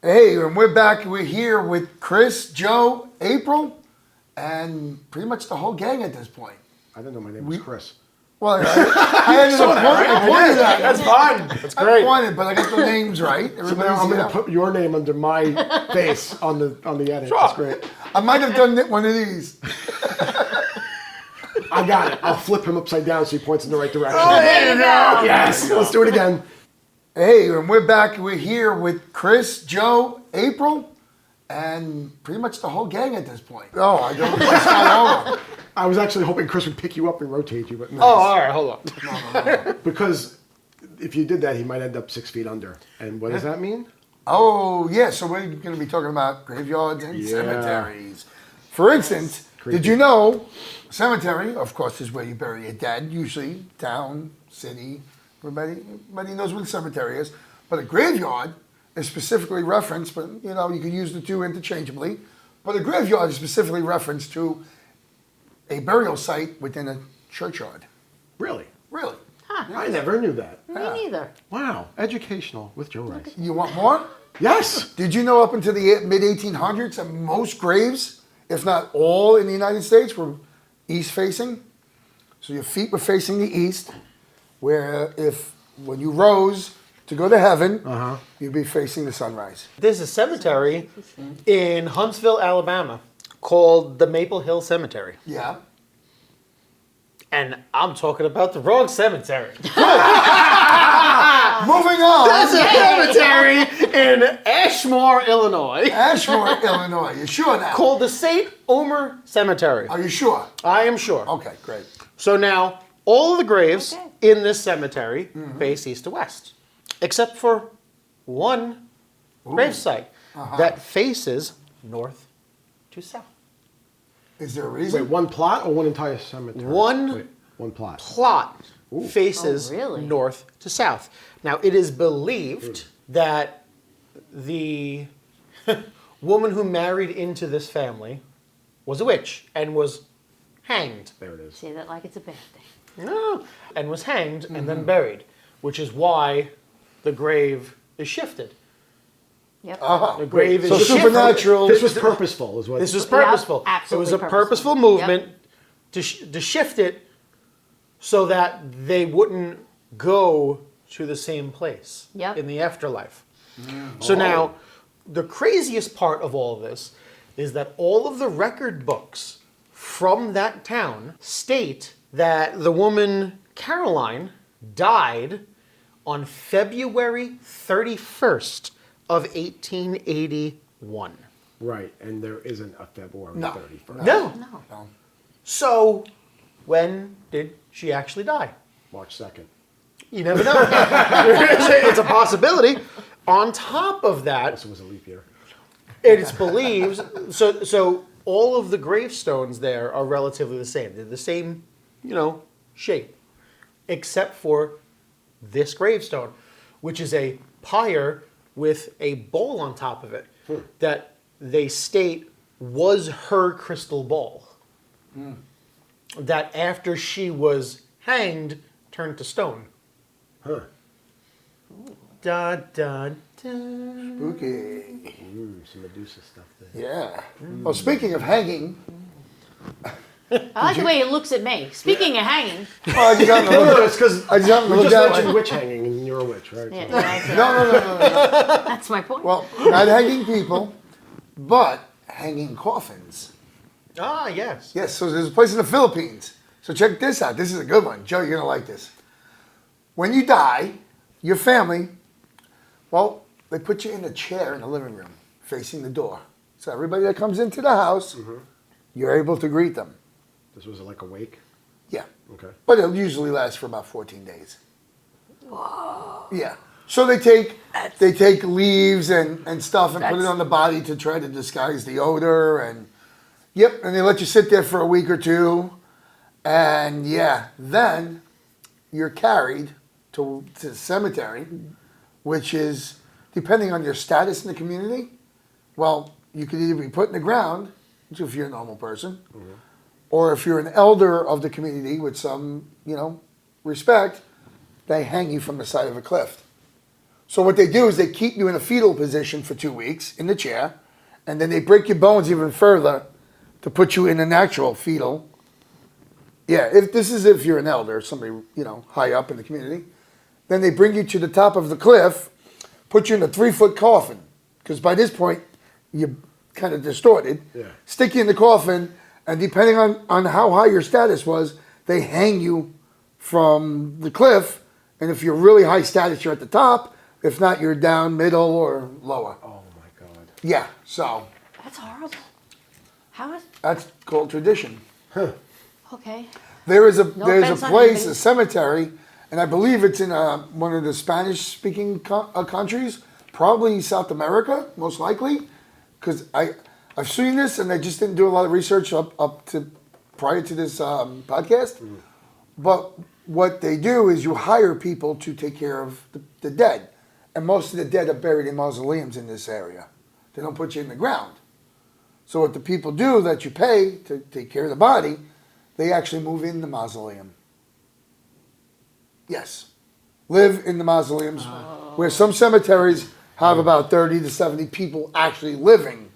Hey, and we're back. We're here with Chris, Joe, April, and pretty much the whole gang at this point. I didn't know my name was Chris. Well, I ended up pointing that. That's fine. That's great. I pointed, but I got the names right. So now I'm going to put your name under my face on the edit. Sure. That's great. I might have done one of these. I got it. I'll flip him upside down so he points in the right direction. Oh, there you go. Yes. Let's do it again. Hey, and we're back. We're here with Chris, Joe, April, and pretty much the whole gang at this point. Oh, I don't know. Over. I was actually hoping Chris would pick you up and rotate you, but no. Oh, all right. Hold on. No. Because if you did that, he might end up 6 feet under. And what does that mean? Oh, yeah. So we're going to be talking about graveyards and cemeteries. For instance, did you know cemetery, of course, is where you bury your dead, usually town, city. Everybody knows what a cemetery is. But a graveyard is specifically referenced, but you can use the two interchangeably. But a graveyard is specifically referenced to a burial site within a churchyard. Really? Really? Huh. I never knew that. Me neither. Wow. Educational with Joe Rice. You want more? Yes. Did you know up into the mid-1800s that most graves, if not all in the United States, were east-facing? So your feet were facing the east, where when you rose to go to heaven, you'd be facing the sunrise. There's a cemetery in Huntsville, Alabama, called the Maple Hill Cemetery. Yeah. And I'm talking about the wrong cemetery. Moving on. That's a cemetery in Ashmore, Illinois. Ashmore, Illinois. You sure now? Called the St. Omer Cemetery. Are you sure? I am sure. Okay, great. So now, all of the graves in this cemetery face east to west, except for one gravesite that faces north to south. Is there a reason? Wait, one plot or one entire cemetery? One plot. plot faces Oh, really? north to south. Now, it is believed that the woman who married into this family was a witch and was hanged. There it is. Say that like it's a bad thing. No. And was hanged and then buried, which is why the grave is shifted. Yep. The grave is So shifted. supernatural. This was purposeful, is what. This was purposeful. Yep, It was absolutely a purposeful movement to shift it so that they wouldn't go to the same place in the afterlife. So now, the craziest part of all of this is that all of the record books from that town state that the woman Caroline died on February 31st of 1881. Right, and there isn't a February 31st. No. No. So, when did she actually die? March 2nd. You never know. It's a possibility. On top of that, Also was a leap year. it's believed, so all of the gravestones there are relatively the same. They're the same, shape, except for this gravestone, which is a pyre with a bowl on top of it that they state was her crystal ball. That after she was hanged, turned to stone. Huh. Da, da, da. Spooky. Some Medusa stuff there. Yeah. Well, speaking of hanging, I like the way he looks at me. Speaking of hanging. well, I just happened to No, look, it's because I just happened to we look just down. mentioned witch hanging, and you're a witch, right? Yeah, No. that's my point. Well, not hanging people, but hanging coffins. Ah, yes. Yes, so there's a place in the Philippines. So check this out. This is a good one. Joe, you're going to like this. When you die, your family, well, they put you in a chair in the living room facing the door. So everybody that comes into the house, you're able to greet them. This was like a wake? Yeah. Okay. But it usually lasts for about 14 days. Whoa. Yeah. So they take leaves and stuff and put it on the body to try to disguise the odor and they let you sit there for a week or two. And then you're carried to the cemetery, which is, depending on your status in the community, well, you could either be put in the ground, which if you're a normal person, or if you're an elder of the community with some, respect, they hang you from the side of a cliff. So what they do is they keep you in a fetal position for 2 weeks in the chair, and then they break your bones even further to put you in a natural fetal. Yeah, if you're an elder, somebody, high up in the community, then they bring you to the top of the cliff, put you in a 3-foot coffin, because by this point you're kind of distorted. Yeah. Stick you in the coffin, and depending on how high your status was, they hang you from the cliff. And if you're really high status, you're at the top. If not, you're down, middle, or lower. Oh my God. Yeah, so That's horrible. How is? that's called tradition. Okay. There's a offense on place, anybody. a cemetery, and I believe it's in one of the Spanish-speaking countries, probably South America, most likely, because I've seen this and I just didn't do a lot of research up to prior to this podcast. But what they do is you hire people to take care of the dead, and most of the dead are buried in mausoleums in this area. They don't put you in the ground. So what the people do that you pay to take care of the body, they actually move in the mausoleum. Yes. Live in the mausoleums, where some cemeteries have about 30 to 70 people actually living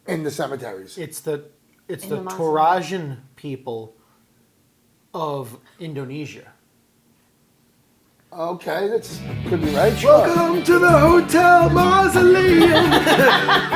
in the cemeteries. It's the the Torajan people of Indonesia. Okay, that's could be right. Sure. Welcome to the hotel mausoleum.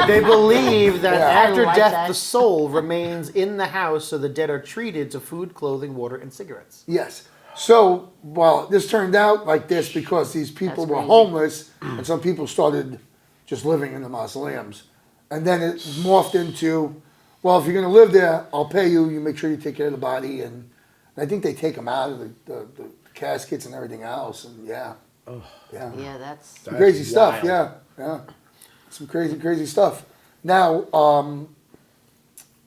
They believe that Yeah. after I like death, that. the soul remains in the house, so the dead are treated to food, clothing, water, and cigarettes. Yes. So, well, this turned out like this because these people That's were crazy. homeless, and some people started just living in the mausoleums. And then it morphed into, well, if you're going to live there, I'll pay you. You make sure you take care of the body. And I think they take them out of the caskets and everything else. And yeah. Yeah. Yeah, that's. That's Crazy stuff. wild. Yeah. Some crazy stuff. Now,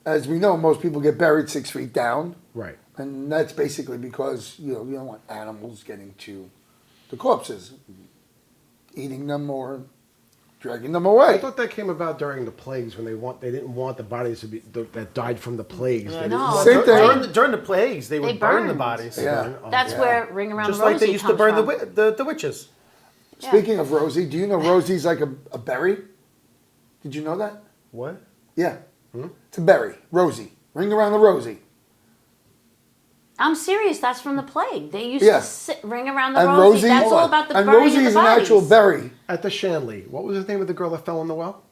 as we know, most people get buried 6 feet down. Right. And that's basically because, you don't want animals getting to the corpses, eating them or dragging them I away. thought that came about during the plagues when they didn't want the bodies to be that died from the plagues. They didn't No. want- Same thing. During the plagues, they would burn the burned. bodies. Yeah. That's yeah. where Ring Around Just the like Rosie they used to comes burn from. the witches. Yeah. Speaking of Rosie, do you know Rosie's like a berry? Did you know that? What? Yeah. It's a berry. Rosie. Ring around the Rosie. I'm serious. That's from the plague. They used Yeah. to ring around the And Rosie. Rosie, That's all about the and burning Rosie of the is an bodies. actual berry. At the Shanley, what was the name of the girl that fell in the well?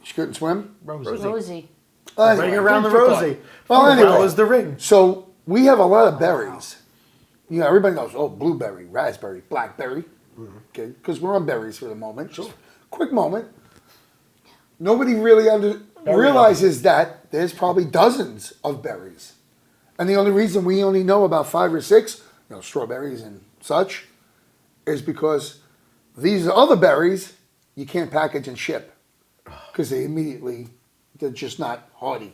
She couldn't swim. Rosie. Anyway, Ring around the food for thought. Rosie. Well, Well, anyway. was the ring. So we have a lot of berries. Everybody knows, blueberry, raspberry, blackberry. Okay, because we're on berries for the moment. Just quick moment. Nobody really realizes that there's probably dozens of berries. And the only reason we only know about 5 or 6, strawberries and such, is because these other berries you can't package and ship. Because they're just not hardy.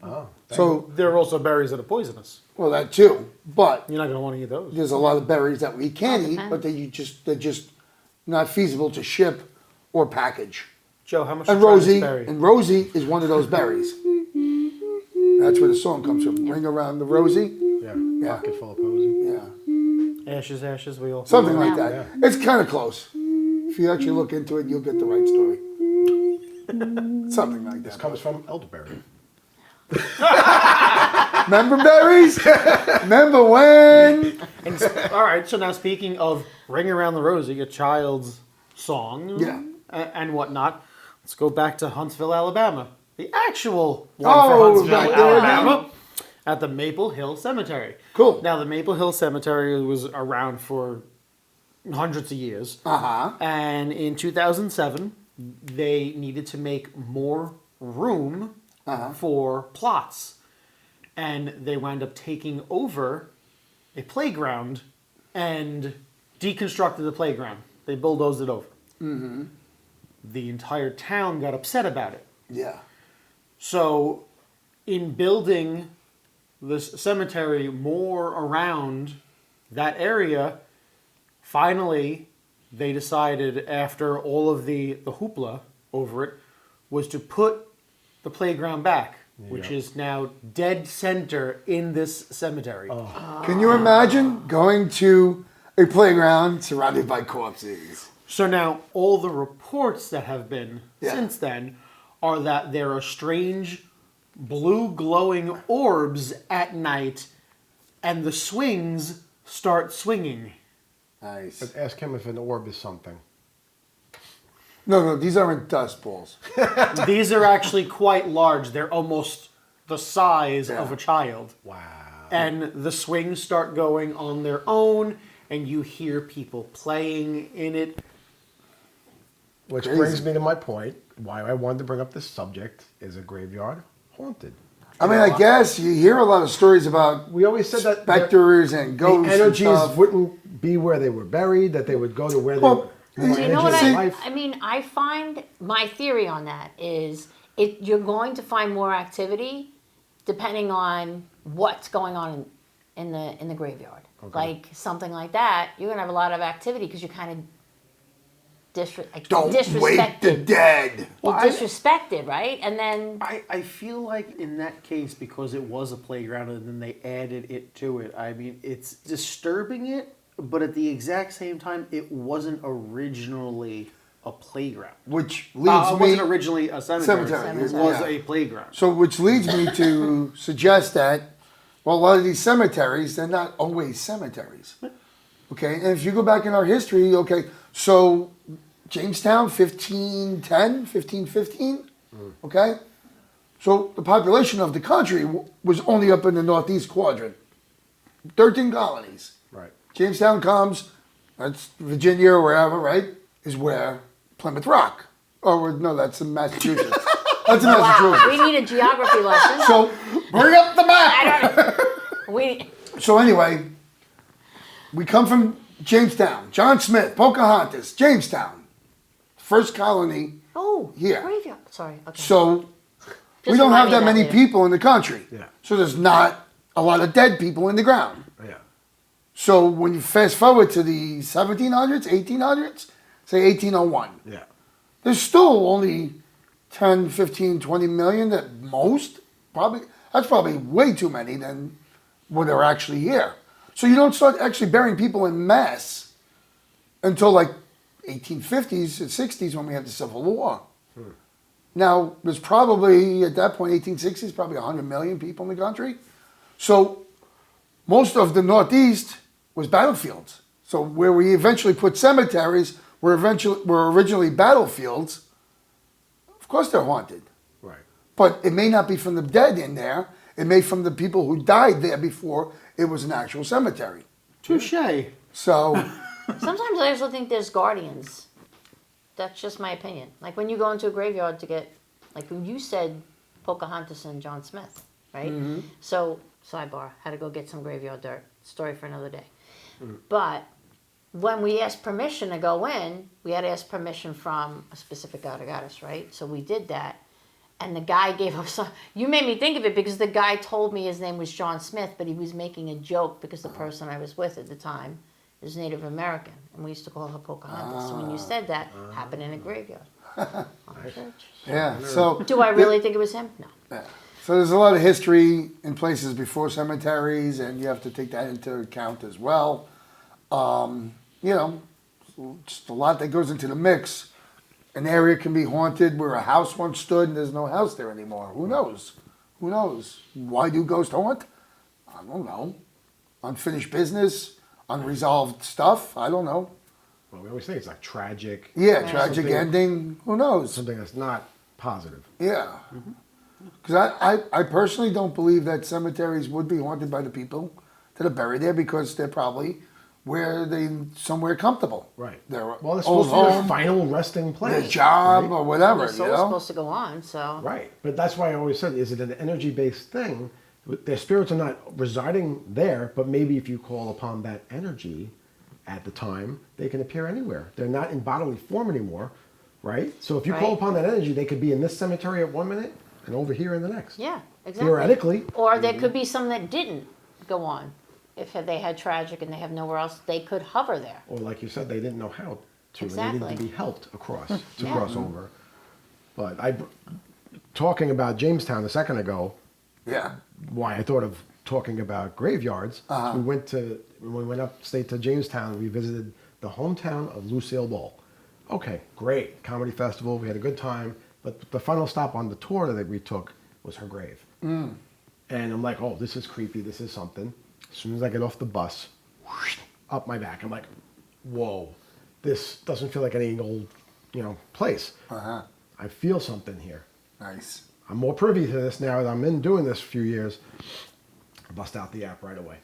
Oh. So, There are also berries that are poisonous. well, that too. But You're not going to want to eat those. there's a lot of berries that we can eat, but they're just not feasible to ship or package. Joe, how much And to try this Rosie, berry? and Rosie is one of those berries. That's where the song comes from. Ring around the Rosie. Yeah. Yeah. Pocket full of posy. Yeah, Ashes, ashes, we all. something like Yeah. that. It's kind of close. If you actually look into it, you'll get the right story. Something like This that. comes from elderberry. Remember berries? Remember when? And all right, so now speaking of Ring Around the Rosie, a child's song Yeah. and whatnot, let's go back to Huntsville, Alabama. The actual one Oh, for Huntsville, right there, Alabama, at the Maple Hill Cemetery. Cool. Now, the Maple Hill Cemetery was around for hundreds of years. Uh-huh. And in 2007, they needed to make more room for plots. And they wound up taking over a playground and deconstructed the playground. They bulldozed it over. Mm-hmm. The entire town got upset about it. Yeah. So, in building this cemetery more around that area, finally, they decided, after all of the hoopla over it, was to put the playground back, which is now dead center in this cemetery. Can you imagine going to a playground surrounded by corpses. So now all the reports that have been Yeah. since then are that there are strange blue glowing orbs at night and the swings start swinging. Nice. But ask him if an orb is something. No, these aren't dust balls. These are actually quite large. They're almost the size of a child. Wow. And the swings start going on their own, and you hear people playing in it. Which Crazy. brings me to my point. Why I wanted to bring up this subject is a graveyard haunted. I mean, I guess you hear a lot of stories about We always said that specters and ghosts the energies and stuff. wouldn't be where they were buried, that they would go to where Well, they were. Do you know what energies of I life. mean, I find my theory on that is you're going to find more activity depending on what's going on in the graveyard. Okay. Like something like that, you're gonna have a lot of activity because you're kind of Don't disrespected. wake the dead. You're disrespected, right? And then I feel like in that case, because it was a playground and then they added it to it, I mean, it's disturbing it, but at the exact same time, it wasn't originally a playground. Which leads It me... wasn't originally a cemetery. Cemetery, It was yeah. a playground. So, which leads me to suggest that, well, a lot of these cemeteries, they're not always cemeteries. Okay, and if you go back in our history, okay, so Jamestown, 1510, 1515, okay? So the population of the country was only up in the northeast quadrant. 13 colonies. Right. Jamestown comes, that's Virginia or wherever, right, is where Plymouth Rock. Oh, no, that's in Massachusetts. That's in Massachusetts. we need a geography lesson. So, bring up the map. I don't. We. So anyway, we come from Jamestown. John Smith, Pocahontas, Jamestown. First colony. Oh. Here. Graveyard. Sorry. Okay. So we Just don't have remind me that of many later. people in the country. Yeah. So there's not a lot of dead people in the ground. Yeah. So when you fast forward to the 1700s, 1800s, say 1801, Yeah. there's still only 10, 15, 20 million at most. Probably that's probably way too many than what are actually here. So you don't start actually burying people in mass until like 1850s and 60s when we had the Civil War. Now, there's probably, at that point, 1860s, probably 100 million people in the country. So most of the Northeast was battlefields. So where we eventually put cemeteries were originally battlefields. Of course they're haunted. Right. But it may not be from the dead in there. It may from the people who died there before it was an actual cemetery. Touche. So, Sometimes I also think there's guardians. That's just my opinion. Like when you go into a graveyard to get, like when you said Pocahontas and John Smith, right? So, sidebar, had to go get some graveyard dirt. Story for another day. But when we asked permission to go in, we had to ask permission from a specific guy that got us, right? So we did that. And the guy gave us, you made me think of it because the guy told me his name was John Smith, but he was making a joke because the person I was with at the time is Native American. And we used to call her Pocahontas. So when you said that, happened in a graveyard. On a church. yeah. So, Do I really think it was him? No. yeah. So there's a lot of history in places before cemeteries, and you have to take that into account as well. You know, just a lot that goes into the mix. An area can be haunted where a house once stood and there's no house there anymore. Who knows? Who knows? Why do ghosts haunt? I don't know. Unfinished business, unresolved stuff. I don't know. Well, we always think it's like tragic. Yeah, tragic Something- ending. Who knows? Something that's not positive. Yeah. Because I personally don't believe that cemeteries would be haunted by the people that are buried there because they're probably where they somewhere comfortable. Right. Their Well, it's old supposed to be their home, final resting place. their job, right? or whatever. The You soul's know. supposed to go on, so. Right. But that's why I always said, is it an energy-based thing? Their spirits are not residing there, but maybe if you call upon that energy at the time, they can appear anywhere. They're not in bodily form anymore, right? So if you call Right. upon that energy, they could be in this cemetery at 1 minute and over here in the next. Yeah, exactly. Theoretically. Or there could be some that didn't go on. If they had tragic and they have nowhere else, they could hover there. Or like you said, they didn't know how to. They Exactly. needed to be helped across, to Yeah. cross over. But talking about Jamestown a second ago, Yeah. why I thought of talking about graveyards. So when we went upstate to Jamestown, we visited the hometown of Lucille Ball. Okay, great. Comedy festival. We had a good time. But the final stop on the tour that we took was her grave. And I'm like, oh, this is creepy. This is something. As soon as I get off the bus, whoosh, up my back, I'm like, whoa, this doesn't feel like any old, place. I feel something here. Nice. I'm more privy to this now that I'm in doing this a few years. I bust out the app right away.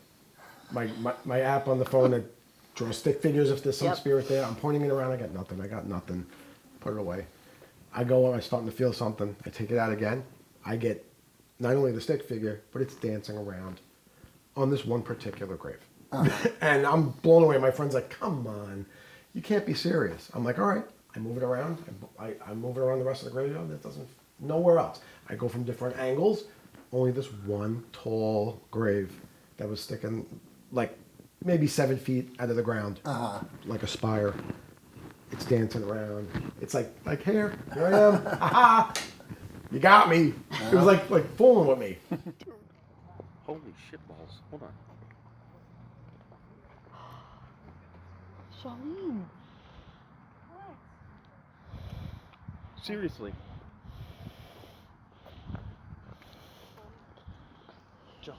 My app on the phone that draws stick figures if there's some spirit there. I'm pointing it around. I got nothing. Put it away. I go, I'm starting to feel something. I take it out again. I get not only the stick figure, but it's dancing around on this one particular grave. And I'm blown away. My friend's like, come on, you can't be serious. I'm like, all right. I move it around. I move it around the rest of the graveyard. It doesn't, nowhere else. I go from different angles. Only this one tall grave that was sticking like maybe 7 feet out of the ground, like a spire. It's dancing around. It's like here I am. Ha! You got me. It was like fooling with me. Holy shit balls. Hold on. Charlene. Seriously. Joe.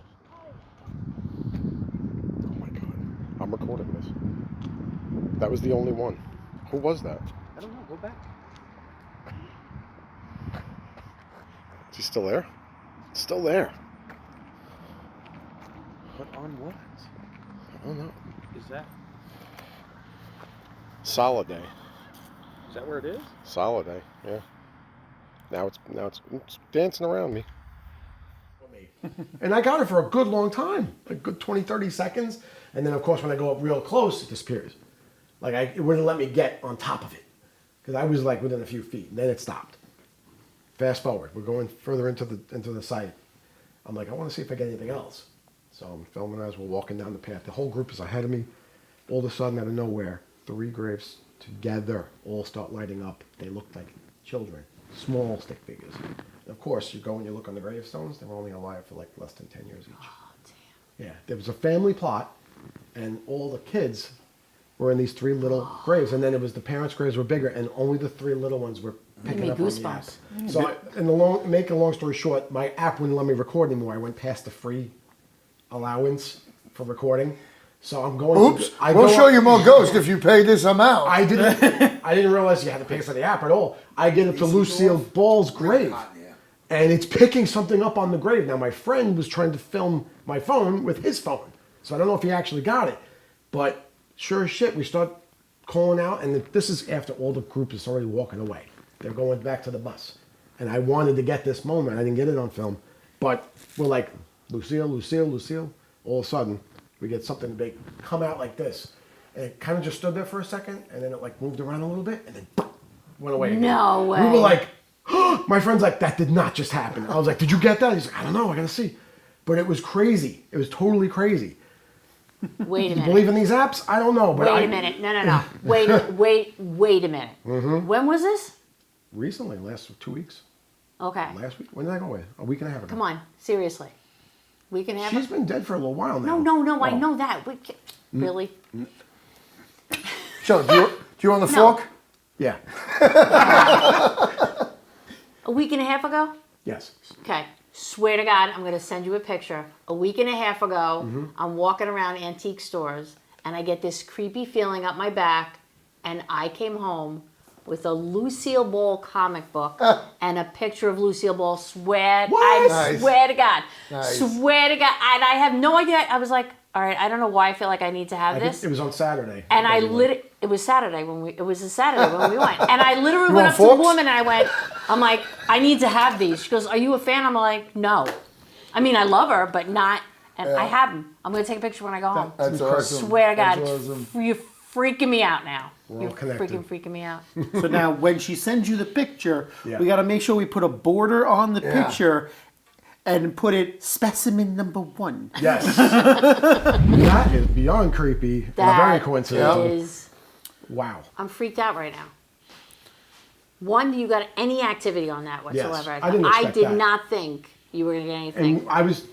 Oh my God. I'm recording this. That was the only one. Who was that? I don't know. Go back. Is he still there? It's still there. But on what? I don't know. Is that? Soliday. Is that where it is? Soliday, yeah. Now it's dancing around me. And I got it for a good long time, a good 20, 30 seconds. And then, of course, when I go up real close, it disappears. It wouldn't let me get on top of it because I was like within a few feet. And then it stopped. Fast forward, we're going further into the site. I'm like, I want to see if I get anything else. So I'm filming as we're walking down the path. The whole group is ahead of me. All of a sudden, out of nowhere, 3 graves together all start lighting up. They look like children, small stick figures. And of course, you go and you look on the gravestones. They're only alive for like less than 10 years each. Oh, damn. Yeah, there was a family plot, and all the kids were in these 3 little graves, and then it was the parents' graves were bigger, and only the 3 little ones were picking me up on the app. goosebumps. So, make a long story short, my app wouldn't let me record anymore. I went past the free allowance for recording, so I'm going. Oops! We'll show you more ghosts if you pay this amount. I didn't realize you had to pay for the app at all. I get up to Lucille Ball's grave, and it's picking something up on the grave. Now my friend was trying to film my phone with his phone, so I don't know if he actually got it, but. Sure as shit, we start calling out, and this is after all the group is already walking away. They're going back to the bus. And I wanted to get this moment. I didn't get it on film. But we're like, Lucille, Lucille, Lucille. All of a sudden, we get something big come out like this. And it kind of just stood there for a second, and then it moved around a little bit, and then went away again. No way. We were like, my friend's like, that did not just happen. I was like, did you get that? He's like, I don't know, I gotta see. But it was crazy. It was totally crazy. Wait a You minute. believe in these apps? I don't know. But Wait a minute. No. Wait a minute. Mm-hmm. When was this? Recently, last 2 weeks. Okay. Last week? When did I go away? A week and a half ago. Come on. Seriously. We can have She's been dead for a little while now. No. I Oh. know that. Really? Joe, do you want the fork? Yeah. A week and a half ago? Yes. Okay. Swear to God, I'm going to send you a picture. A week and a half ago, I'm walking around antique stores, and I get this creepy feeling up my back, and I came home with a Lucille Ball comic book and a picture of Lucille Ball. What? Nice. Swear to God. Nice. Swear to God. And I have no idea. I was like, all right, I don't know why I feel like I need to have I think this. it was on Saturday. And it was Saturday when we went. And I literally went want up to the forks? woman and I'm like, I need to have these. She goes, are you a fan? I'm like, no. I mean, I love her, but not, and I have them. I'm going to take a picture when I go home. That's awesome. Swear to God, That's awesome. you're freaking me out now. We're all You're connected. freaking me out. So now, when she sends you the picture, Yeah. we got to make sure we put a border on the Yeah. picture and put it specimen number 1. Yes. That is beyond creepy and very That coincidental. is, Wow. I'm freaked out right now. One, you got any activity on that whatsoever? I didn't expect did that. not think you were going to get anything. And I was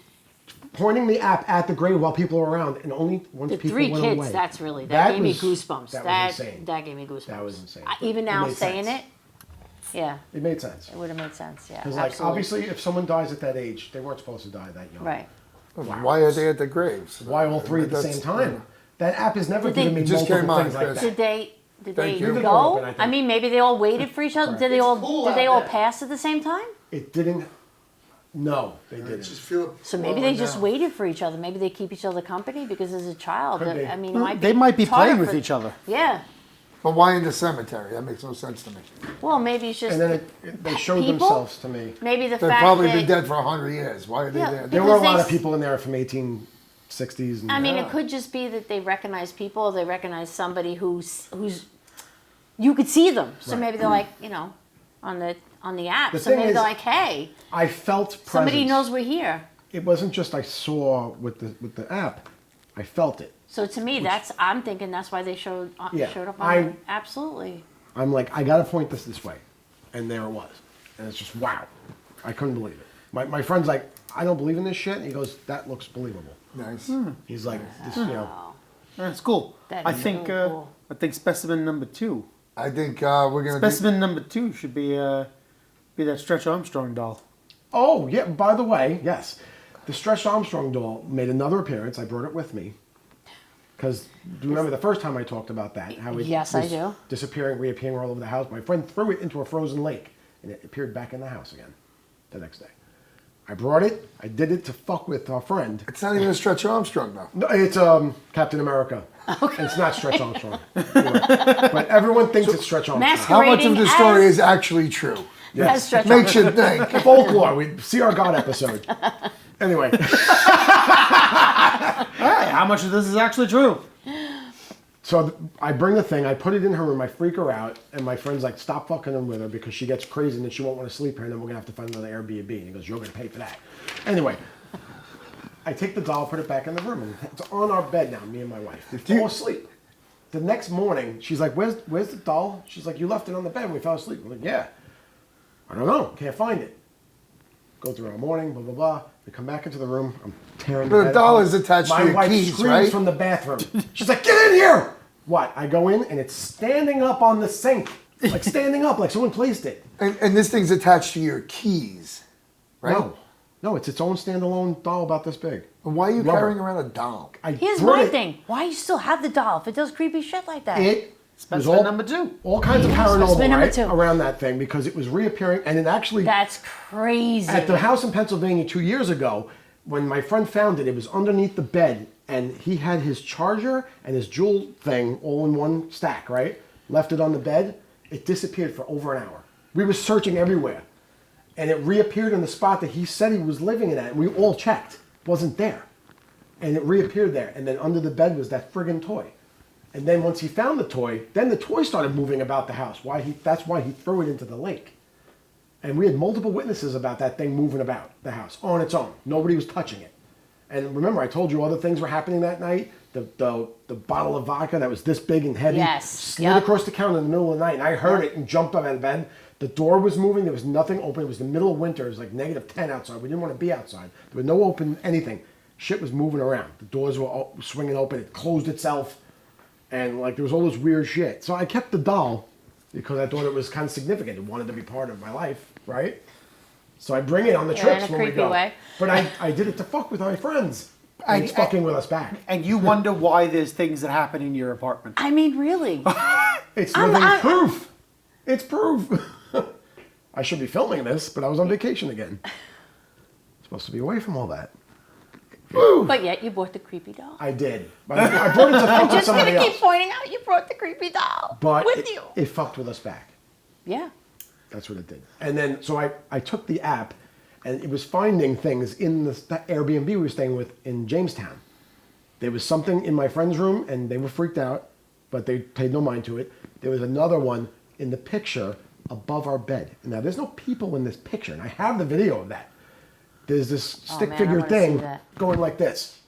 pointing the app at the grave while people are around, and only once The people 3 went kids, away. that gave me goosebumps. That was insane. That gave me goosebumps. That was insane. Even It now made saying sense. it, yeah, It made sense. it would have made sense. Yeah, Because, like, absolutely. obviously, if someone dies at that age, they weren't supposed to die that young. Right. Why are they at the graves? Why all 3 at the That's- same time? That app has never Did they- given me It just came multiple on, things like Chris. that. Did they Thank you. go? Open, I think. I mean, maybe they all waited for each other. Did they It's all? cool Did out they all there. pass at the same time? It didn't. No, they didn't. Just feel So maybe they just waited for each other. Maybe they keep each other company because as a child, Could be. I mean, They might be it's harder playing with for- each other. Yeah. But why in the cemetery? That makes no sense to me. Well, maybe it's just And then they showed people? themselves to me. maybe the They've fact probably that been dead for 100 years. Why are they Yeah, there? There were a Because lot they of people in there from 1860s. And I mean, Yeah. it could just be that they recognize people. They recognize somebody who's you could see them. So Right. maybe they're like, on the app. The So thing maybe is, they're like, hey, I felt presence. somebody knows we're here. It wasn't just I saw with the app. I felt it. So to me, I'm thinking that's why they showed Yeah, up on it. Absolutely. I'm like, I got to point this way. And there it was. And it's just, wow. I couldn't believe it. My friend's like, I don't believe in this shit. And he goes, that looks believable. Nice. He's like, this, you know. That's cool. That I is think really cool. I think specimen number 2. I think we're going to Specimen number 2 should be that Stretch Armstrong doll. Oh, yeah, by the way, yes. The Stretch Armstrong doll made another appearance. I brought it with me. Because do you remember the first time I talked about that? How it Yes, I was do. disappearing, reappearing all over the house. My friend threw it into a frozen lake, and it appeared back in the house again the next day. I brought it. I did it to fuck with our friend. It's not even a Stretch Armstrong, though. No, it's Captain America. Okay. It's not Stretch Armstrong. But everyone thinks it's Stretch Armstrong. How much of the story as- is actually true? As Stretch Makes you think. Folklore. We see our God episode. Anyway, Hey, how much of this is actually true? so I bring the thing. I put it in her room. I freak her out, and my friend's like, "Stop fucking with her because she gets crazy and then she won't want to sleep here, and then we're gonna have to find another Airbnb." And he goes, "You're gonna pay for that." Anyway, I take the doll, put it back in the room, and it's on our bed now. Me and my wife. We fall asleep. The next morning, she's like, "Where's the doll?" She's like, "You left it on the bed when we fell asleep." I'm like, "Yeah." I don't know. Can't find it. Go through our morning, blah, blah, blah. We come back into the room. I'm tearing The bed doll apart. is attached to My your wife keys, screams right? from the bathroom. She's like, "Get in here!" What? I go in, and it's standing up on the sink. Like standing up, like someone placed it. And this thing's attached to your keys, right? No, it's its own standalone doll about this big. And why are you Rubber. carrying around a doll? Here's brought my it- thing. Why you still have the doll if it does creepy shit like that? It was Specimen number 2. all kinds of Specimen paranormal number right, 2. around that thing because it was reappearing, and it actually That's crazy. at the house in Pennsylvania 2 years ago, when my friend found it, it was underneath the bed, and he had his charger and his jewel thing all in one stack, right? Left it on the bed. It disappeared for over an hour. We were searching everywhere, and it reappeared in the spot that he said he was living in at, and we all checked. It wasn't there. And it reappeared there, and then under the bed was that friggin' toy. And then once he found the toy, then the toy started moving about the house. That's why he threw it into the lake. And we had multiple witnesses about that thing moving about the house on its own. Nobody was touching it. And remember, I told you other things were happening that night. The bottle of vodka that was this big and heavy Yes, slid yep. across the counter in the middle of the night. And I heard it and jumped up out of bed. The door was moving. There was nothing open. It was the middle of winter. It was like -10 outside. We didn't want to be outside. There was no open anything. Shit was moving around. The doors were swinging open. It closed itself. And like there was all this weird shit. So I kept the doll because I thought it was kind of significant. It wanted to be part of my life, right? So I bring it on the Yeah, trips in a when we creepy go. way. But I did it to fuck with my friends. And it's fucking with us back. And you wonder why there's things that happen in your apartment. I mean, really. It's living proof. It's proof. I should be filming this, but I was on vacation again. Supposed to be away from all that. But yet you bought the creepy doll. I did. But I brought it to fuck with Just somebody gonna keep else. pointing out you brought the creepy doll But with you. it fucked with us back. Yeah. That's what it did. And then, so I took the app, and it was finding things in the Airbnb we were staying with in Jamestown. There was something in my friend's room, and they were freaked out, but they paid no mind to it. There was another one in the picture above our bed. Now, there's no people in this picture, and I have the video of that. There's this stick man, I figure wanna see thing that. going like this.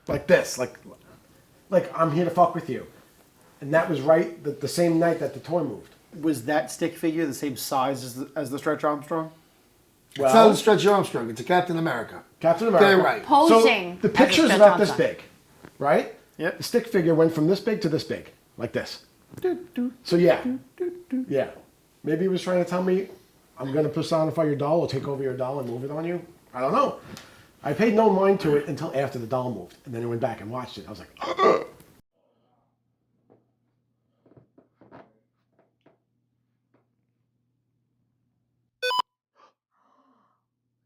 Like this. Like I'm here to fuck with you. And that was right the same night that the toy moved. Was that stick figure the same size as the Stretch Armstrong? It's not a Stretch Armstrong. It's a Captain America. Captain America. They're right. Posing. So the as a picture's Stretch about this Armstrong. big, right? Yep. The stick figure went from this big to this big, like this. So yeah. Maybe he was trying to tell me, I'm going to personify your doll or take over your doll and move it on you. I don't know. I paid no mind to it until after the doll moved. And then I went back and watched it. I was like, ugh.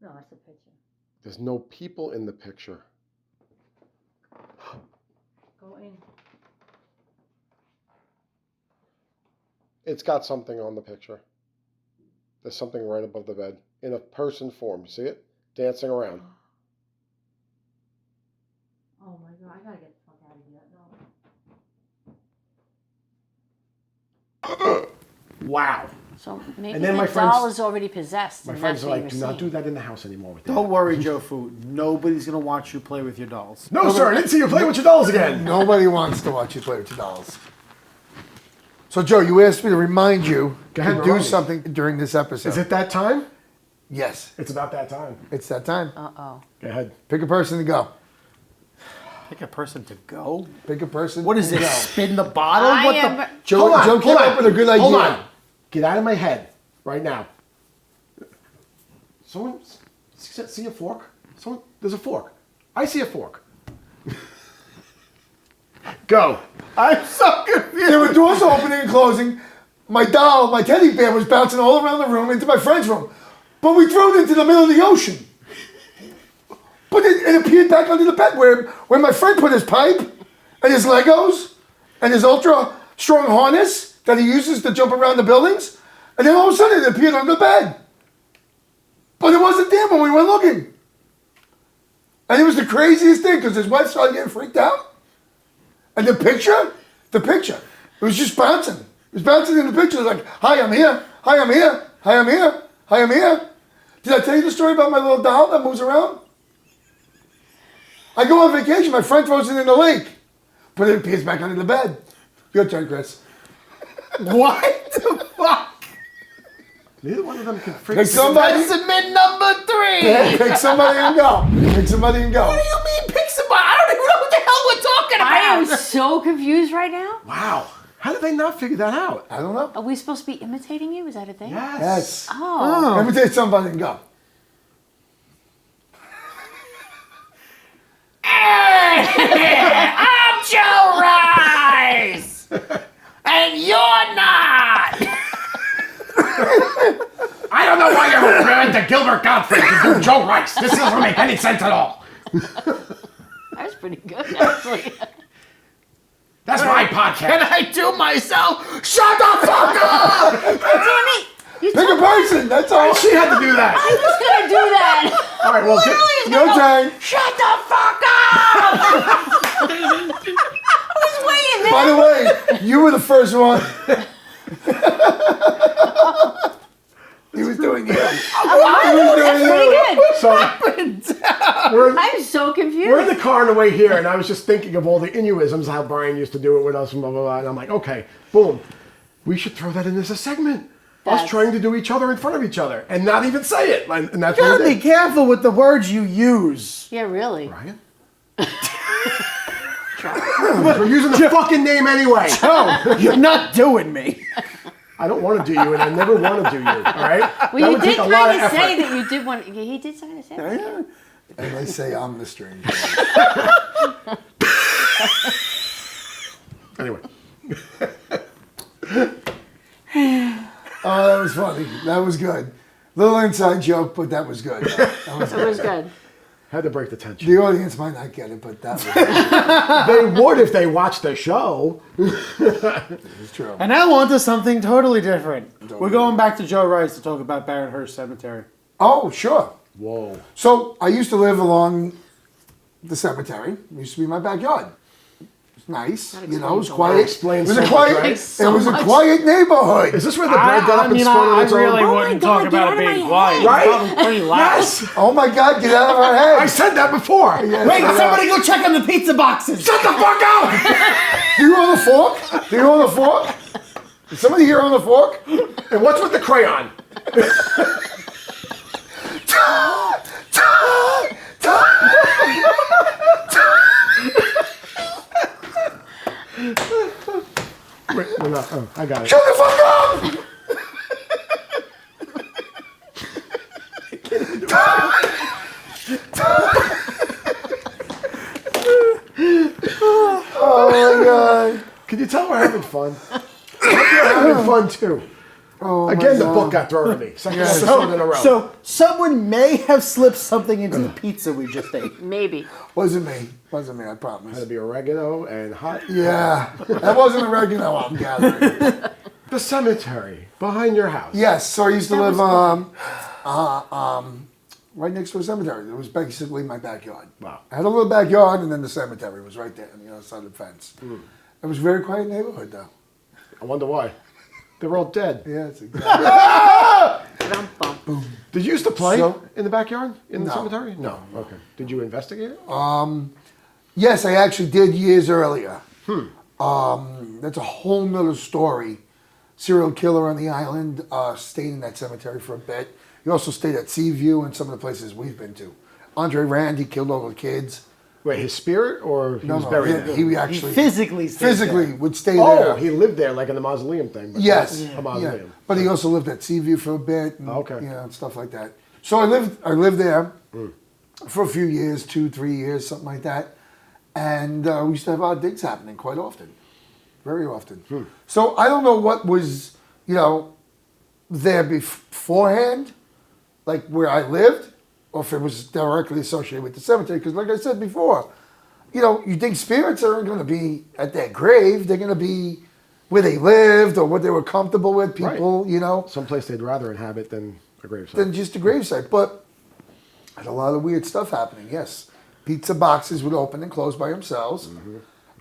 No, that's a picture. There's no people in the picture. Go in. It's got something on the picture. There's something right above the bed in a person form. You see it? Dancing around. Oh my god, I gotta get the fuck out of here. No. Wow. So maybe And then the my friends- doll is already possessed. My and friends that's are what like, do you're not do seeing. that in the house anymore with that. Don't worry, Joe Fu. Nobody's gonna watch you play with your dolls. No, sir, I didn't see you play with your dolls again. Nobody wants to watch you play with your dolls. So, Joe, you asked me to remind you Go ahead, to remind do me. something during this episode. Is it that time? Yes, It's about that time. it's that time. Uh-oh. Go ahead. Pick a person to go. Pick a person to go. Pick a person. What is to it? go. Spin the bottle? I What am- the? Joe, Hold on, Joe came hold up on. with a good idea. Hold on. Get out of my head right now. Someone see a fork? There's a fork. I see a fork. Go. I'm so confused. There were doors opening and closing. My doll, my teddy bear, was bouncing all around the room into my friend's room. But we threw it into the middle of the ocean. But it appeared back under the bed where my friend put his pipe and his Legos and his ultra strong harness that he uses to jump around the buildings. And then all of a sudden it appeared under the bed. But it wasn't there when we went looking. And it was the craziest thing because his wife started getting freaked out. And the picture, it was just bouncing. It was bouncing in the picture. It was like, hi, I'm here. Hi, I'm here. Hi, I'm here. Hi, I'm here. Did I tell you the story about my little doll that moves around? I go on vacation. My friend throws it in the lake. But it appears back under the bed. Your turn, Chris. What the fuck? Neither one of them can freak. Pick somebody. Submit number 3. Pick somebody and go. Pick somebody and go. What do you mean pick somebody? I don't even know what the hell we're talking about. I am so confused right now. Wow. How did they not figure that out? I don't know. Are we supposed to be imitating you? Is that a thing? Yes. Oh. Let me tell you somebody and go. I'm Joe Rice, and you're not. I don't know why you're referring to Gilbert Gottfried to do Joe Rice. This doesn't make any sense at all. That was pretty good, actually. That's my Can podcast. I do myself? Shut the fuck up! Damn it! You Pick a told person. That's all. She had to do that. I was gonna do that. All right, well, Your turn. Shut the fuck up! I was waiting there. By the way, you were the first one. He was doing you. That's pretty good. so I'm so confused. we're in the car on the way here, and I was just thinking of all the Inuisms, how Brian used to do it with us, and blah, blah, blah. And I'm like, okay, boom. We should throw that in as a segment. Us That's- trying to do each other in front of each other and not even say it. And that's You what gotta we be did. careful with the words you use. Yeah, really. Brian? We're using the fucking name anyway. Oh, you're not doing me. I don't want to do you, and I never want to do you. All right? Well, That you would did take a lot kind of of say effort. that you did want. He did kind of say that. And they say I'm the stranger. Anyway, Oh, that was funny. That was good. Little inside joke, but that was good. That was It was good. had to break the tension. The audience might not get it, but that was They would if they watched the show. it's true. And now on to something totally different. We're going back to Joe Rice to talk about Barrenhurst Cemetery. Oh, sure. Whoa. So I used to live along the cemetery. It used to be my backyard. It was nice. You know, it was explains a quiet. lot. Explains It was so a much, quiet. right? It was a quiet neighborhood. Is this where the bread got up and spun on its own? really Oh my wouldn't God, talk get about out it of being my quiet. Right? It's probably pretty loud. Yes. Oh my God! Get out of our I head. said that before. Yes, Wait, I know. somebody go check on the pizza boxes. Shut the fuck up! Do you own a fork? Do you own a fork? Is somebody here on the fork? And what's with the crayon? Wait, we're not. Oh, I got it. Shut the fuck up! Oh my god. Can you tell we're having fun? I hope you're having fun too. Oh Again, my the God. book got thrown at me. Second episode in a row. So someone may have slipped something into the pizza we just ate. Maybe. Wasn't me. Wasn't me, I Had promise. to be oregano and hot. Yeah. That wasn't oregano, I'm gathering. The cemetery behind your house. Yes, so I used to live right next to a cemetery. It was basically my backyard. Wow. I had a little backyard, and then the cemetery was right there on the other side of the fence. It was a very quiet neighborhood, though. I wonder why. They were all dead. Yes, exactly. Bum, bum. Did you used to play So- in the backyard? In the No. cemetery? No. Okay. Did you investigate it? Yes, I actually did years earlier. That's a whole nother story. Serial killer on the island, stayed in that cemetery for a bit. He also stayed at Seaview and some of the places we've been to. Andre Rand, he killed all the kids. Wait, his spirit or he was buried there? he He actually physically stayed physically there. would stay Oh, there. he lived there like in the mausoleum thing. But Yes, not a mausoleum. But he also lived at Seaview for a bit. And, Okay. and stuff like that. So I lived there for a few years, 2-3 years, something like that. And we used to have odd things happening quite often, very often. So I don't know what was, there beforehand, like where I lived, or if it was directly associated with the cemetery. Because like I said before, you think spirits aren't going to be at their grave. They're going to be where they lived or what they were comfortable with, people, Someplace they'd rather inhabit than a gravesite. than just a gravesite. But had a lot of weird stuff happening, yes. Pizza boxes would open and close by themselves.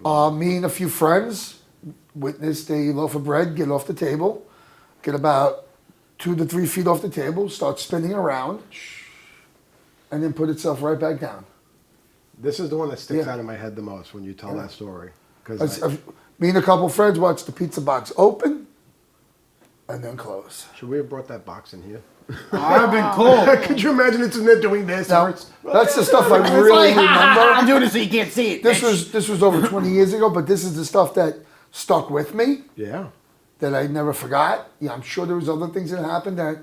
Me and a few friends witnessed a loaf of bread get off the table, get about 2 to 3 feet off the table, start spinning around, and then put itself right back down. This is the one that sticks Yeah. out in my head the most when you tell that story. Me and a couple friends watched the pizza box open and then close. should we have brought that box in here? I've been cool. Could you imagine it's in there doing this? Now, or it's- that's the stuff I really remember. I'm doing it so you can't see it. This was over 20 years ago, but this is the stuff that stuck with me. Yeah. That I never forgot. Yeah, I'm sure there was other things that happened that,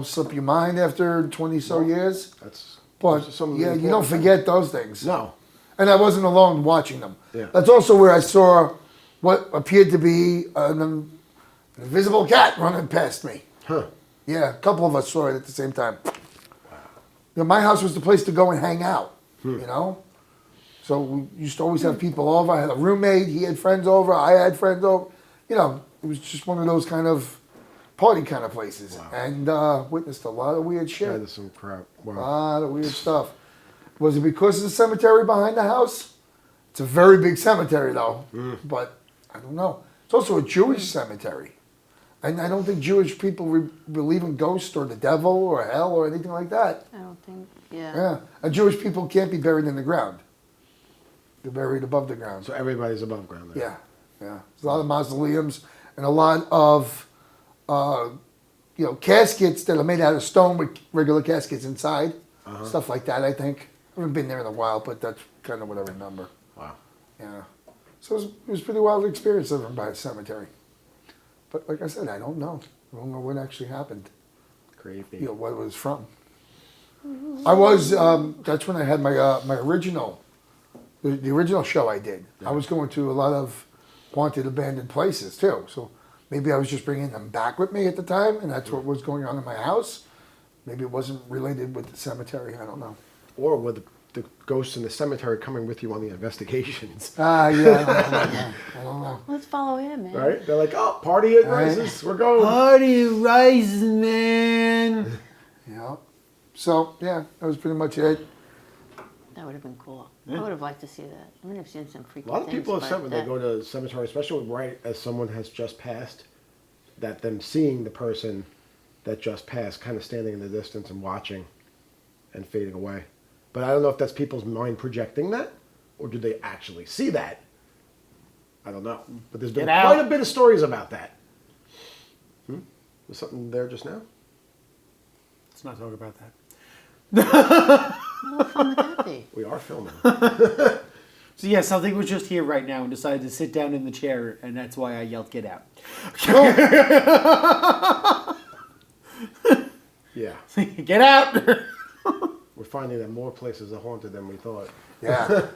slip your mind after 20 so years. That's But those are some of the yeah, you important don't forget those things. No. And I wasn't alone watching them. Yeah. That's also where I saw what appeared to be an invisible cat running past me. Huh. Yeah, a couple of us saw it at the same time. My house was the place to go and hang out, So we used to always have people over. I had a roommate. He had friends over. I had friends over. It was just one of those kind of party kind of places. Wow. And witnessed a lot of weird Yeah, shit. there's some crap. A Wow. lot of weird stuff. Was it because of the cemetery behind the house? It's a very big cemetery, though. But I don't know. It's also a Jewish cemetery. And I don't think Jewish people believe in ghosts or the devil or hell or anything like that. I don't think, yeah. Yeah. And Jewish people can't be buried in the ground. They're buried above the ground. So everybody's above ground there. Yeah. Yeah. There's a lot of mausoleums and a lot of, caskets that are made out of stone with regular caskets inside. Stuff like that, I think. I haven't been there in a while, but that's kind of what I remember. Wow. Yeah. So it was a pretty wild experience living by a cemetery. But like I said, I don't know. I don't know what actually happened. Creepy. What it was from. I was, that's when I had my my original, the original show I did. I was going to a lot of haunted abandoned places too. So maybe I was just bringing them back with me at the time, and that's what was going on in my house. Maybe it wasn't related with the cemetery. I don't know. Or were the ghosts in the cemetery coming with you on the investigations? Yeah, I don't know. Let's follow him, man. Right? They're like, oh, party at Right. Rises. We're going. Party rising, man. Yeah. So yeah, that was pretty much it. That would have been cool. I would have liked to see that. I mean, I've seen some freaky A lot of things, people have but said when they that- go to the cemetery, especially right as someone has just passed, that them seeing the person that just passed kind of standing in the distance and watching and fading away. But I don't know if that's people's mind projecting that, or do they actually see that? I don't know. But there's been Get out. quite a bit of stories about that. There's something there just now? Let's not talk about that. What fun would that be? We are filming. So yeah, something was just here right now and decided to sit down in the chair, and that's why I yelled, "Get out!" Yeah. Get out! We're finding that more places are haunted than we thought. Yeah.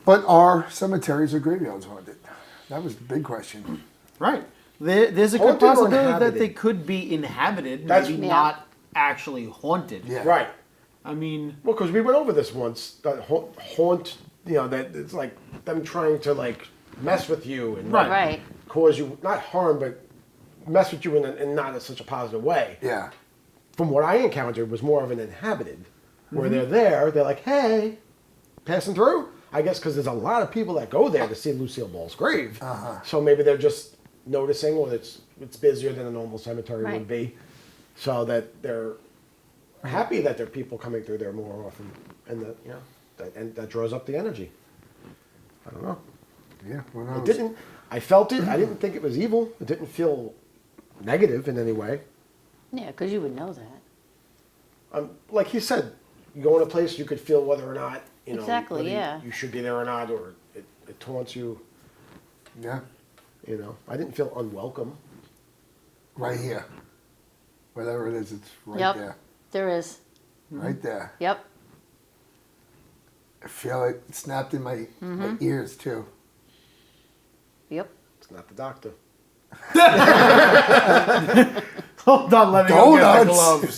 But are cemeteries or graveyards haunted? That was the big question. Right. There's a good Haunted or possibility that inhabited? they could be inhabited, That's- maybe Yeah. not actually haunted. Yeah. Right. I mean, Well, because we went over this once. That haunt, that it's like them trying to like mess with you and Right. Right. cause you not harm, but mess with you in not in such a positive way. Yeah. From what I encountered, was more of an inhabited, where they're like, hey, passing through. I guess because there's a lot of people that go there to see Lucille Ball's grave. So maybe they're just noticing, or it's busier than a normal cemetery Right. would be, so that they're happy that there are people coming through there more often, and that draws up the energy. I don't know. Yeah. Well, It didn't. I felt it. I didn't think it was evil. It didn't feel negative in any way. Yeah, because you would know that. Like he said, you go in a place, you could feel whether or not Exactly, whether yeah. you should be there or not, or it taunts you. Yeah. I didn't feel unwelcome. Right here. Whatever it is, it's right Yep. there. There is. Right there. Yep. I feel it snapped in my ears too. Yep. It's not the doctor. hold on, let me go get the Donuts. gloves.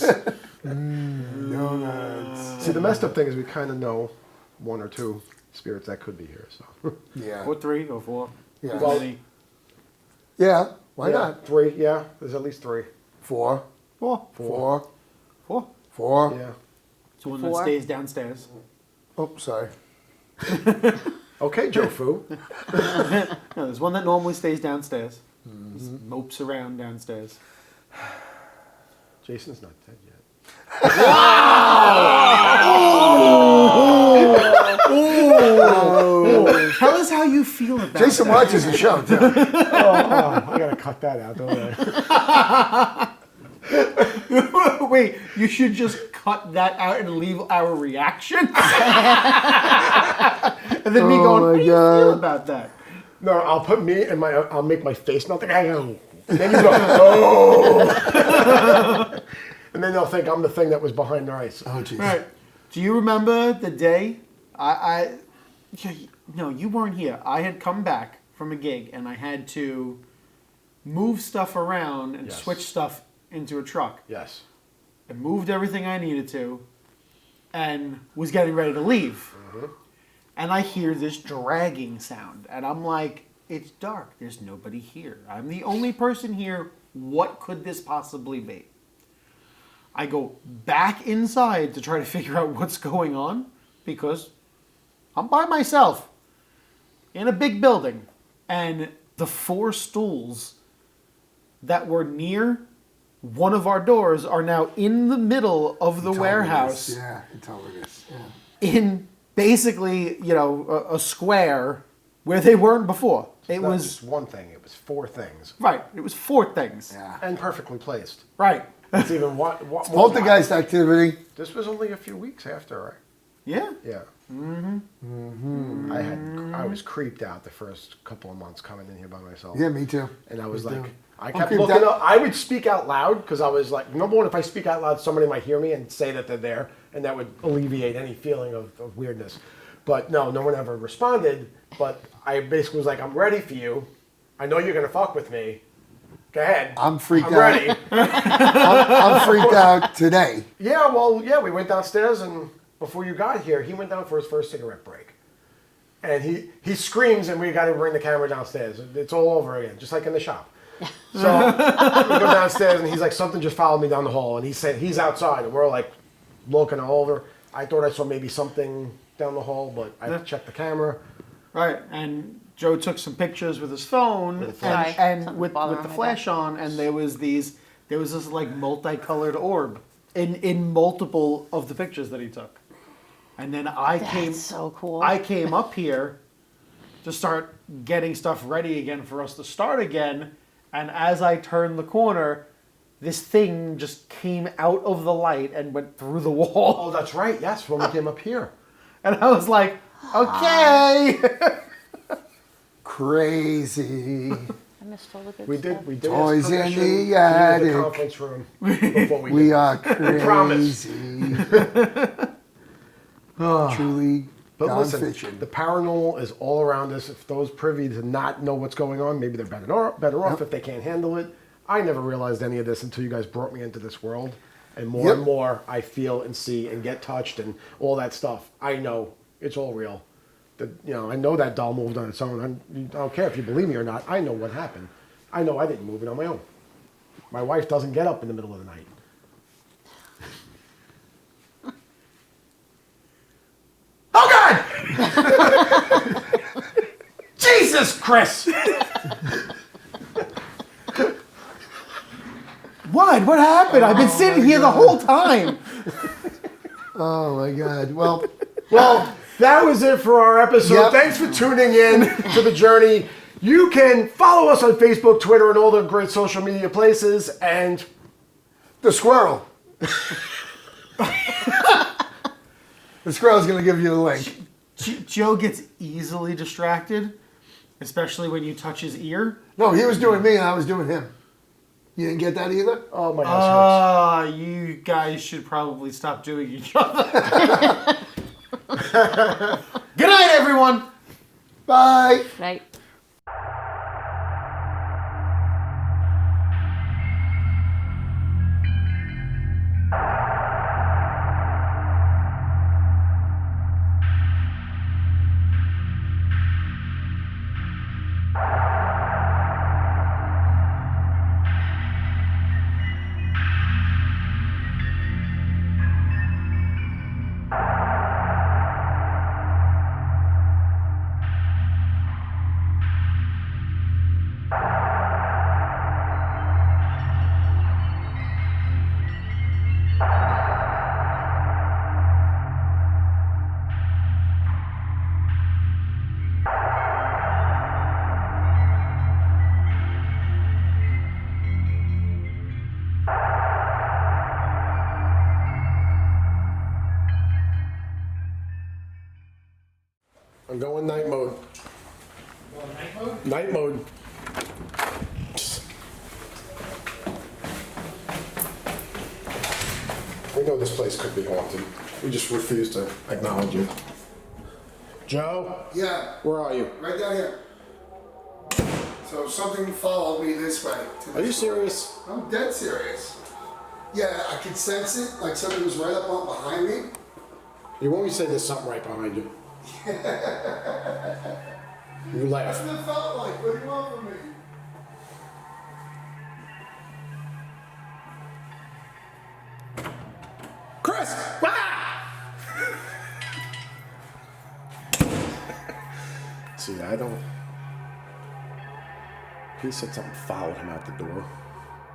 Donuts. See, the messed up thing is we kind of know one or two spirits that could be here. So Yeah. Or 3 or 4. Yeah. Well, Yeah. Why yeah, not? 3. Yeah, there's at least 3. 4. 4. 4. 4. 4. Yeah. It's one 4. that stays downstairs. Oh, sorry. Okay, Joe Fu. No, there's one that normally stays downstairs. Just mopes around downstairs. Jason's not dead yet. Tell us how you feel about Jason watches the show too. I gotta cut that out, don't I? that. Wait, you should just cut that out and leave our reaction? And then me going, how do you feel about that? No, I'll put me and I'll make my face melt. And then you go, oh. And then they'll think I'm the thing that was behind their eyes. Oh, jeez. Right. Do you remember the day no, you weren't here. I had come back from a gig and I had to move stuff around and Yes. switch stuff into a truck. Yes. I moved everything I needed to and was getting ready to leave. And I hear this dragging sound. And I'm like, it's dark. There's nobody here. I'm the only person here. What could this possibly be? I go back inside to try to figure out what's going on because I'm by myself in a big building. And the 4 stools that were near one of our doors are now in the middle of the You told me warehouse this. Yeah, you told me this. Yeah. in basically, a square where they weren't before. It Not was, just one thing. It was 4 things. right, it was 4 things. Yeah. And perfectly placed. Right. It's even what Poltergeist activity. This was only a few weeks after, right? Yeah. Yeah. I was creeped out the first couple of months coming in here by myself. Yeah, me too. And I was Me like, too. I I'm kept creeped looking out. up. I would speak out loud because I was like, number one, if I speak out loud, somebody might hear me and say that they're there, and that would alleviate any feeling of weirdness. But no one ever responded. But I basically was like, I'm ready for you. I know you're gonna fuck with me. Go ahead. I'm freaked I'm out. ready. I'm freaked out today. Yeah, well, yeah, we went downstairs, and before you got here, he went down for his first cigarette break. And he screams, and we got to bring the camera downstairs. It's all over again, just like in the shop. So we go downstairs, and he's like, something just followed me down the hall. And he said, he's outside. And we're like looking all over. I thought I saw maybe something down the hall, but I checked the camera. Right. And Joe took some pictures with his phone With a flash. and Something with bothering the my flash on, and there was this like multicolored orb in multiple of the pictures that he took. And then That's so cool. I came up here to start getting stuff ready again for us to start again. And as I turned the corner, this thing just came out of the light and went through the wall. Oh, that's right. Yes, when we came up here. And I was like, okay. Crazy. I missed all the good We stuff. did. Toys in the the attic. conference room before we We did. are promise. crazy. Truly But gone listen, fishing. the paranormal is all around us. If those privy to not know what's going on, maybe they're better off if they can't handle it. I never realized any of this until you guys brought me into this world. And more and more, I feel and see and get touched and all that stuff. I know it's all real. I know that doll moved on its own. I don't care if you believe me or not. I know what happened. I know I didn't move it on my own. My wife doesn't get up in the middle of the night. Oh God! Jesus, Chris! What? What happened? I've been sitting here the whole time. Oh my God. Well, That was it for our episode. Yep. Thanks for tuning in to the journey. You can follow us on Facebook, Twitter, and all the great social media places. And the squirrel. The squirrel's going to give you the link. Joe gets easily distracted, especially when you touch his ear. No, he was doing me and I was doing him. You didn't get that either? oh my gosh, You guys should probably stop doing each other. Good night, everyone. Bye. Right. I'm going night mode. Night mode. We know this place could be haunted. We just refuse to acknowledge it. Joe, Yeah, where are you? right down here. So something followed me this way. Are you serious? I'm dead serious. Yeah, I could sense it, like something was right up on behind me. You won't say there's something right behind you. You laugh. That's what it felt like. What do you want from me? Chris! See, I don't. He said something followed him out the door,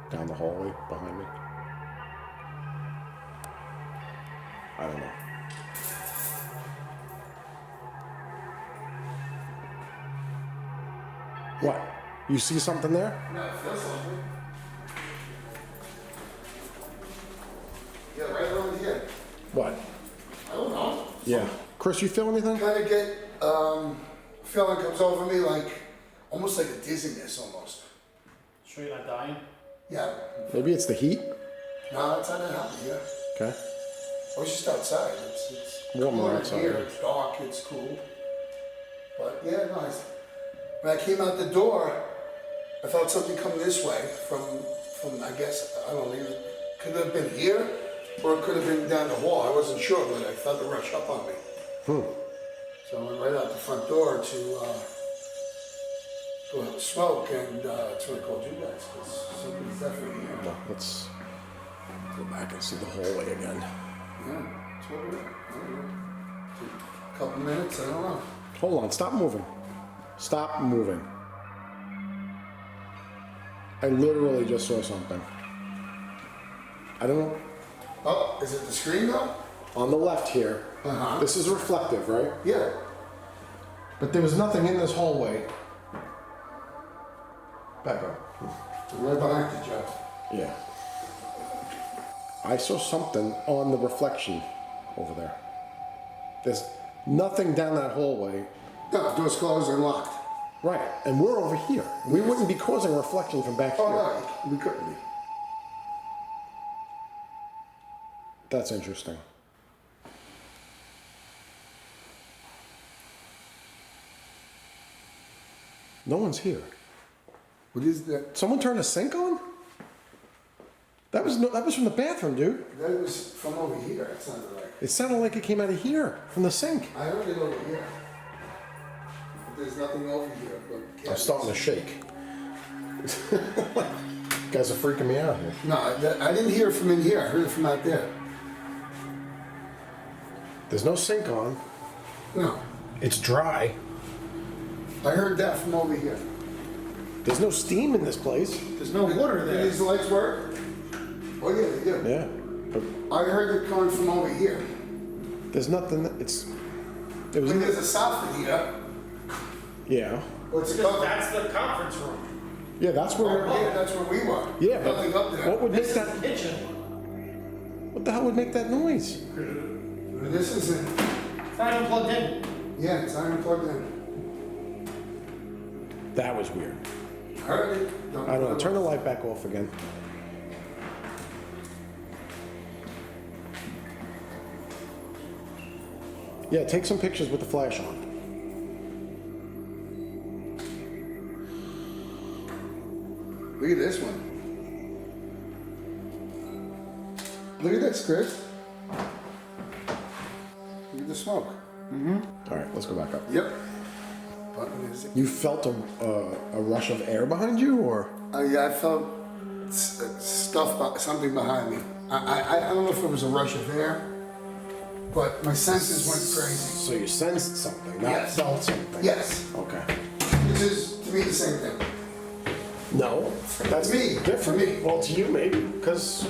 down the hallway behind me. I don't know. What? You see something there? No, I feel something. Yeah, right around here. What? I don't know. Yeah. Chris, you feel anything? Kind of get feeling comes over me like almost like a dizziness almost. Sure you're not dying? Yeah. Maybe it's the heat? No, it's not that hot here. Okay. I was just outside. It's Warmer cooler outside, here. yeah. It's dark. It's cool. But yeah, nice. When I came out the door, I felt something come this way from I guess I don't know. Could have been here, or it could have been down the hall. I wasn't sure, but I felt it rush up on me. So I went right out the front door to go have a smoke, and that's when I called you guys because something's definitely here. No, let's go back and see the hallway again. Yeah, that's what we're at. I don't know. A couple minutes, I don't know. Hold on, stop moving. Stop moving. I literally just saw something. I don't know. Oh, is it the screen though? On the left here. Uh-huh. This is reflective, right? Yeah. But there was nothing in this hallway. Back up. Right behind you, Joe. Yeah. I saw something on the reflection over there. There's nothing down that hallway. No, the door's closed and locked. Right, and we're over here. We wouldn't be causing a reflection from back here. Oh, no, we couldn't be. That's interesting. No one's here. What is that? Someone turned a sink on? That was from the bathroom, dude. That was from over here, it sounded like. It sounded like it came out of here, from the sink. I heard it over here. But there's nothing over here. But I'm starting to shake. You guys are freaking me out here. No, I didn't hear it from in here. I heard it from out there. There's no sink on. No, It's dry. I heard that from over here. There's no steam in this place. There's no water Do there. these lights work? Oh yeah, they do. Yeah. But I heard it coming from over here. there's nothing. It was. When there's a soffit here, Yeah. what's it called? That's the conference room. Yeah, that's where Over we're. here, that's where we were. Yeah, but Nothing up there. what would make This is that? the kitchen. What the hell would make that noise? This isn't. It's not even plugged in. Yeah, it's not even plugged in. That was weird. I heard it. I don't know. Turn the light back off again. Yeah, take some pictures with the flash on. Look at this one. Look at this, Chris. Look at the smoke. All right, let's go back up. Yep. Button is it? You felt a rush of air behind you, or? Yeah, I felt stuff, something behind me. I don't know if it was a rush of air, but my senses went crazy. So you sensed something, not Yes. felt something. Yes. Okay. Which is, to me, the same thing. No, that's Me. different. For me. Well, to you maybe, because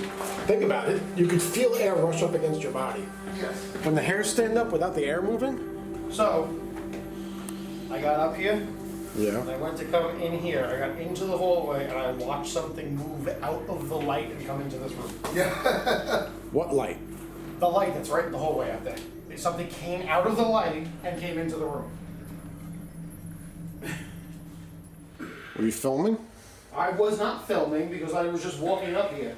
think about it. You could feel air rush up against your body. Yes. When the hairs stand up without the air moving. So, I got up here, Yeah. and I went to come in here. I got into the hallway, and I watched something move out of the light and come into this room. Yeah. What light? The light that's right in the hallway out there. Something came out of the light and came into the room. Were you filming? I was not filming because I was just walking up here.